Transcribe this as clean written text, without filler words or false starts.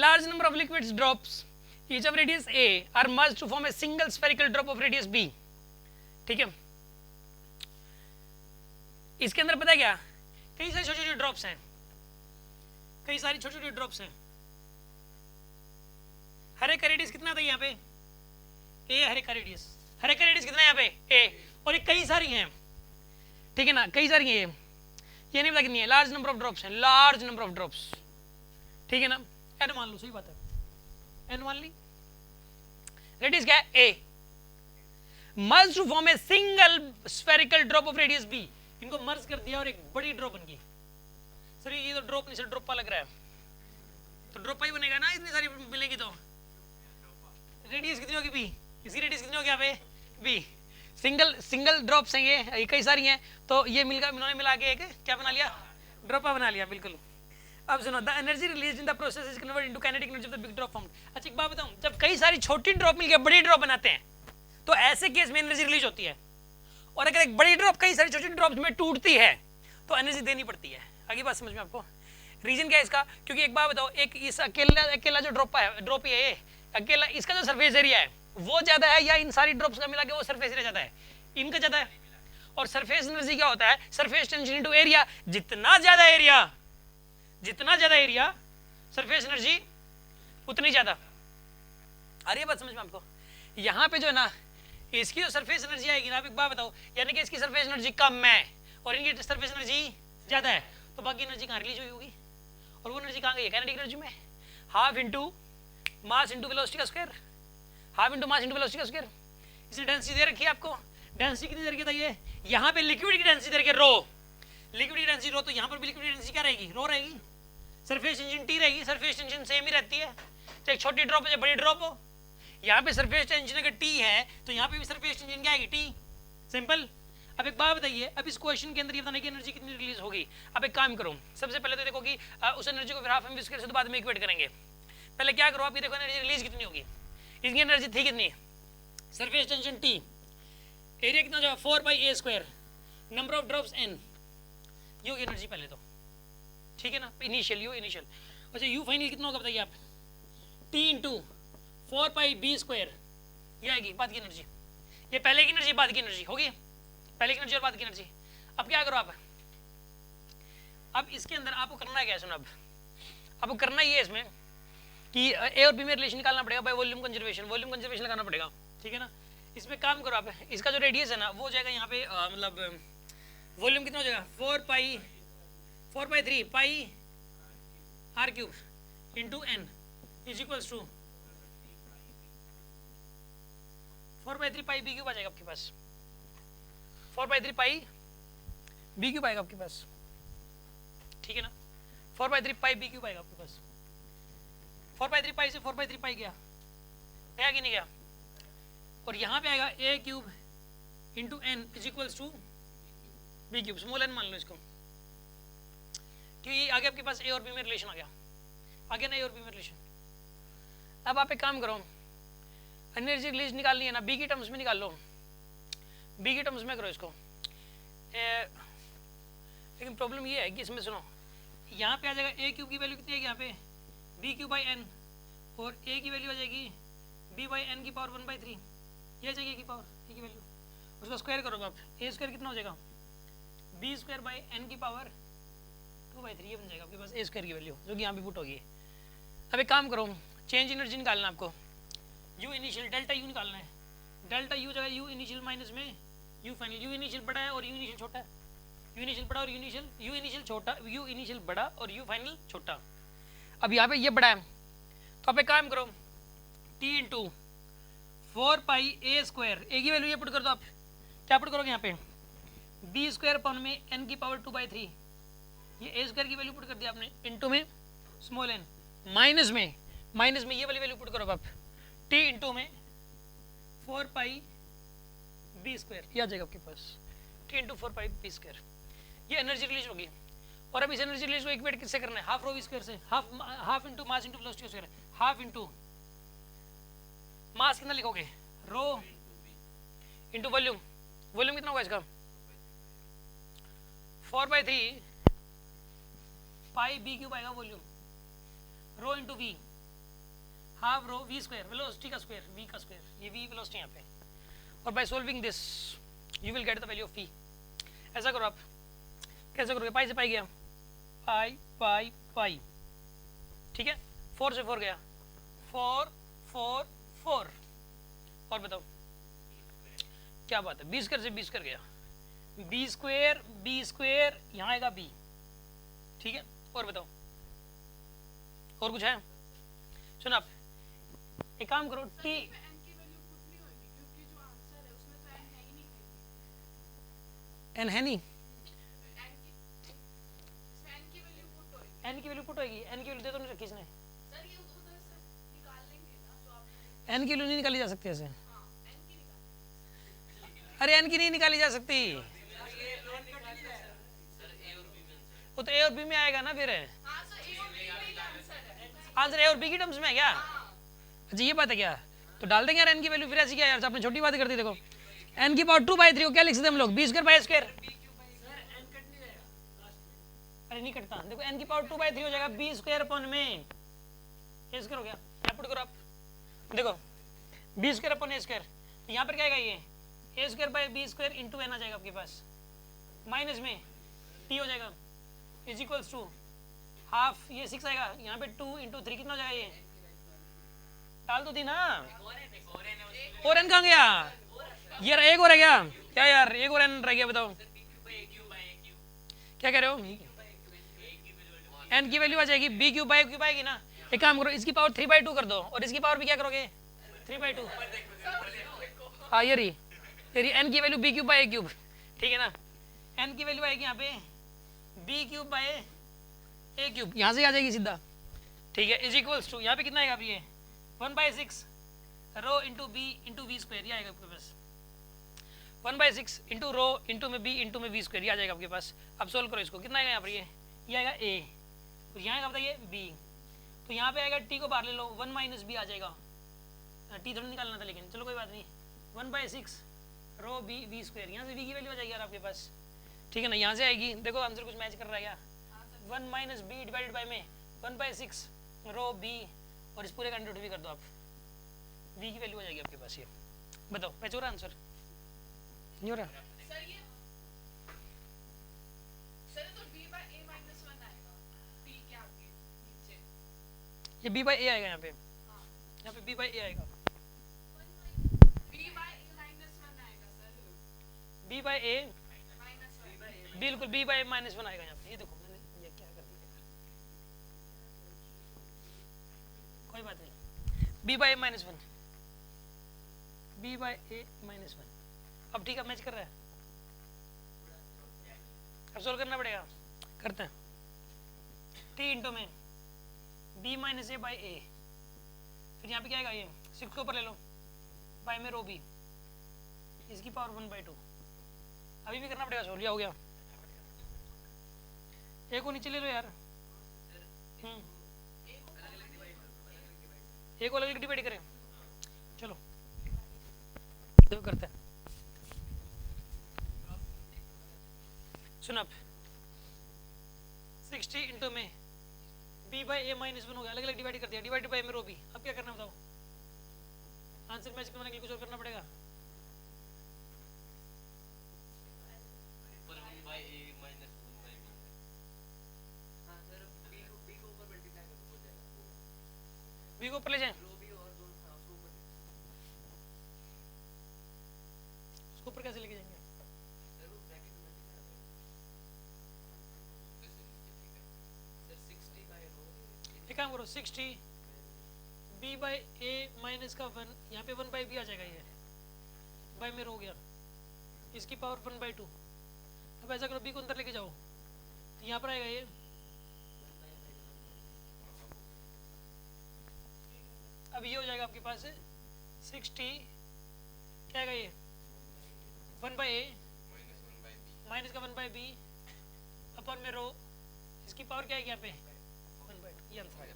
large number of liquids drops each of radius a are merged to form a single spherical drop of radius b. ठीक है, इसके अंदर पता है क्या, कई सारी छोटी छोटी ड्रॉप्स हैं, कई सारी छोटी छोटी ड्रॉप्स हैं. हर एक का रेडियस कितना था यहाँ पे ए, हर एक का रेडियस कितना है यहाँ पे ए, और ये कई सारी हैं. ठीक है ना, कई सारी हैं, ये नहीं पता कितनी है. लार्ज नंबर ऑफ ड्रॉप्स हैं, लार्ज नंबर ऑफ ड्रॉप्स. ठीक है ना, एन मान लो, सही बात है, एन मान ली. रेडियस क्या है A, merge to form a single spherical drop of radius B. इनको मर्ज कर दिया और एक बड़ी ड्रॉप बन गई. सर ये तो ड्रॉप नहीं, सर ड्रॉपा लग रहा है, तो ड्रॉपा ही बनेगा ना, इतनी सारी मिलेगी तो. रेडियस कितनी होगी बी, इसकी रेडियस कितनी होगी यहाँ पे बी. सिंगल ड्रॉप्स हैं ये कई सारी हैं, तो ये इन्होंने मिला के एक क्या बना लिया, ड्रॉपा बना लिया. बिल्कुल. अब सुनो, the energy release in the process is converted into kinetic energy of the big drop formed. अच्छा एक बात बताऊं, जब कई सारी छोटी ड्रॉप मिलकर बड़ी ड्रॉप बनाते हैं तो ऐसे केस में एनर्जी रिलीज होती है. और अगर एक बड़ी ड्रॉप कई सारी छोटी ड्रॉप्स में टूटती है तो एनर्जी देनी पड़ती है. आगे बात समझ में आपको. रीजन क्या है इसका, क्योंकि एक बात बताओ, एक इस अकेला जो ड्रॉप है ये अकेला, इसका जो सरफेस एरिया है वो ज्यादा है या इन सारी ड्रॉप्स का मिला के वो सरफेस एरिया ज्यादा है, इनका ज्यादा है. और सरफेस एनर्जी क्या होता है, सरफेस टेंशन इनटू एरिया. जितना ज्यादा एरिया सरफेस एनर्जी उतनी ज्यादा. आ रही है बात समझ में आपको. यहाँ पे जो है ना, इसकी जो सरफेस एनर्जी आएगी ना, आप एक बात बताओ, यानी कि इसकी सरफेस एनर्जी कम है और इनकी सरफेस एनर्जी ज्यादा है, तो बाकी एनर्जी कहाँ रिलीज हुई होगी, और वो एनर्जी कहाँ गई है, काइनेटिक एनर्जी में. Half into mass into velocity का square, half into mass into velocity का स्क्वायर. इसने डेंसिटी दे रखी है आपको. डेंसिटी कितनी दे रखी है, ये यहाँ पे लिक्विड की डेंसिटी दे रखी है रो, लिक्विड की डेंसिटी रो, तो यहाँ पर भी लिक्विड की डेंसिटी क्या रहेगी, रो रहेगी. सरफेस टेंशन टी रहेगी, सरफेस टेंशन सेम ही रहती है, चाहे छोटी ड्रॉप हो चाहे बड़ी ड्रॉप हो. यहाँ पे सरफेस टेंशन अगर टी है तो यहाँ पे भी सरफेस टेंशन क्या आएगी, टी. सिंपल. अब एक बात बताइए, अब इस क्वेश्चन के अंदर ये बताने की एनर्जी कितनी रिलीज होगी. अब एक काम करो, सबसे पहले तो देखो कि उस एनर्जी को फिर हाफ एम स्क्वायर से तो बाद में इक्वेट करेंगे. पहले क्या करो आप, ये देखो एनर्जी रिलीज कितनी होगी. इसकी एनर्जी थी कितनी, सरफेस टेंशन टी, एरिया कितना जो 4πa², number of drops n, you energy पहले तो. ठीक है ना, इनिशियल यू इनिशियल. अच्छा यू फाइनल कितना होगा बताइए आप, t इंटू 4πb², ये आएगी बाद की एनर्जी. ये पहले की एनर्जी बाद की एनर्जी होगी, पहले की एनर्जी और बाद की एनर्जी. अब क्या करो आप, अब इसके अंदर आपको करना है क्या, सुनो, अब आपको करना ये है इसमें कि ए और बी में रिलेशन निकालना पड़ेगा बाय वॉल्यूम कंजर्वेशन लगाना पड़ेगा. ठीक है ना, इसमें काम करो आप, इसका जो रेडियस है ना वो जाएगा यहाँ पे, मतलब वॉल्यूम कितना हो जाएगा, 4π3 pi r³ into n is equals to 4π3 pi b³ आ जाएगा आपके पास, 4π3 पाई b³ आएगा आपके पास. ठीक है ना, 4π3 पाई b³ आएगा आपके पास. 4π3 पाई से 4π3 पाई गया कि नहीं गया, और यहाँ पे आएगा a³ into n is equals to b³, small n मान लो इसको. ठीक है, आगे आपके पास a और b में रिलेशन आ गया, आगे ना a और b में रिलेशन. अब आप एक काम करो, एनर्जी रिलीज निकालनी है ना, b की टर्म्स में निकाल लो, b की टर्म्स में करो इसको. लेकिन प्रॉब्लम ये है कि इसमें सुनो, यहाँ पे आ जाएगा a³ की वैल्यू कितनी है यहाँ पे, b³/n, और a की वैल्यू आ जाएगी b/n की पावर 1/3, ये आ जाएगी a की पावर, a की वैल्यू. उसका स्क्वायर करोगे आप, a² कितना हो जाएगा, b²/n की पावर 2/3, ये बन जाएगा आपके पास a² की वैल्यू, जो कि यहाँ पे पुट होगी. अब एक काम करो, चेंज एनर्जी निकालना आपको, u इनिशियल डेल्टा u निकालना है. डेल्टा u जगह u इनिशियल माइनस में u फाइनल. u इनिशियल बड़ा है और u इनिशियल छोटा है, u इनिशियल बड़ा और u इनिशियल छोटा, u इनिशियल बड़ा और u फाइनल छोटा. अब यहाँ पे ये बड़ा है, तो आप एक काम करो, t इंटू 4πa², a की वैल्यू ये पुट कर दो आप, क्या पुट करोगे यहाँ पे, b² अपॉन में n की पावर 2/3, ये a² की वैल्यू पुट कर दिया आपने, इंटू में स्मॉल n, माइनस में ये वाली वैल्यू पुट करो आप, t इंटू में 4πb², ये आ जाएगा आपके पास, t इंटू 4πb². ये एनर्जी रिलीज होगी. और अब इस एनर्जी रिलीज को इक्वेट किससे करना है, हाफ रो v² से, half into mass into velocity square, half into मास कितना लिखोगे, रो इंटू वॉल्यूम कितना होगा इसका, 4/3 पाई b³ आएगा volume, rho into v half rho V square, velocity का स्क्वायर, वी का स्क्वायर, ये वी वेलोसिटी यहाँ पे, और by solving this you will get the value of V. ऐसा करो आप, कैसे करोगे, पाई से पाई गया, पाई पाई पाई, ठीक है, 4 से 4 गया, 4 4 4, और बताओ क्या बात है, बी स्क्वायर से बी स्क्वायर गया, बी स्क्वायर यहाँ आएगा बी, ठीक है, और बताओ और कुछ है? सुन आप एक काम करो, टी एन है नहीं, एन की वैल्यू पुट होगी, एन की वैल्यू दे तो नहीं रखी इसने, एन की वैल्यू नहीं निकाली जा सकती ऐसे, अरे एन की नहीं निकाली जा सकती, वो तो ए और बी में आएगा ना फिर, आंसर ए और बी की टर्म्स में है क्या? अच्छा ये बात है क्या, तो डाल देंगे यार एन की वैल्यू, फिर ऐसी क्या यार, आपने छोटी बात कर दी, देखो एन की पावर 2/3 को क्या लिख सकते हम लोग, बी स्क्वायर बाई स्क्वायर, अरे नहीं कटता, देखो एन की पावर 2/3 हो जाएगा बी स्क्वायर अपॉन में ए स्क्वायर हो गया, पुट करो आप, देखो B square upon A square, यहाँ पर क्या आएगा, ये A square by B square into N आ जाएगा आपके पास, माइनस में टी हो जाएगा, इज इक्वल्स टू हाफ, ये 6 आएगा, यहाँ पे 2 इंटू 3 कितना हो जाएगा, ये डाल दो दी ना, और एन कहाँ गया यार, एक और है क्या, क्या यार एक और एन रह गया, बताओ क्या कह रहे हो, एन की वैल्यू आ जाएगी बी क्यूब बाई क्यूब आएगी ना, एक काम करो इसकी पावर 3/2 कर दो, और इसकी पावर भी क्या करोगे 3/2, हाँ ये रही एन की value B cube by A cube, ठीक है ना, एन की वैल्यू आएगी यहाँ पे B cube by A cube, यहाँ से आ जाएगी सीधा, ठीक है, इज इक्वल्स टू यहाँ पे कितना आएगा आप, ये 1/6 रो इंटू वी स्क्वायर, ये आएगा आपके पास 1/6 इंटू रो इंटू में बी इंटू में वी स्क्वायर, ये आ जाएगा आपके पास। अब सोल्व करो इसको, कितना आएगा यहाँ पर, ये आएगा ए, तो यहाँ आएगा बताइए बी, तो यहाँ पे आएगा टी को बाहर ले लो, 1 माइनस बी आ जाएगा, टी थोड़ा निकालना था लेकिन चलो कोई बात नहीं, 1/6 रो बी वी स्क्वायर, यहाँ से वी की वैल्यू आ जाएगी यार आपके पास, ठीक है ना, यहाँ से आएगी, देखो आंसर कुछ मैच कर रहा है क्या, 1 माइनस बी डिवाइडेड बाई में 1/6 रो बी, और इस पूरे का अंडर रूट भी कर दो आप, वी की वैल्यू आ जाएगी आपके पास, ये बताओ मैच हो रहा आंसर, नहीं हो रहा ये b बाई ए आएगा, यहाँ पे b बाई ए आएगा, b बाई ए बिल्कुल b बाई -1 आएगा यहाँ पे, ये देखो मैंने ये क्या कर दिया, कोई बात नहीं, b बाई -1, b बाई ए -1, अब ठीक है मैच कर रहा है, अब सोल्व करना पड़ेगा, करते हैं, t इंटू में b माइनस ए बाई ए, फिर यहाँ पे क्या आएगा, ये 6 के ऊपर ले लो, बाई में रो बी, इसकी पावर 1/2, अभी भी करना पड़ेगा सोल्व, हो गया, ए को नीचे ले लो यार, ए को अलग अलग डिवाइड करें, चलो देखो करते हैं, सुन आप 60 इंटू में b बाई ए -1 हो गया, अलग अलग डिवाइड कर दिया, डिवाइड बाई में रो बी, अब क्या करना बताओ, आंसर मैच करने के लिए कुछ और करना पड़ेगा, बी को ऊपर ले जाएं, उसको ऊपर कैसे लेके जाएंगे, एक काम करो 60 b बाई ए माइनस का 1, यहाँ पे 1/b आ जाएगा, ये बाई में हो गया, इसकी पावर 1/2, अब ऐसा करो b को अंदर लेके जाओ, तो यहाँ पर आएगा ये, अब ये हो जाएगा आपके पास 60 क्या आएगा, ये 1/a माइनस का 1/b अपॉन में रो, इसकी पावर क्या है यहाँ पे 1/2, ये आंसर आ गया।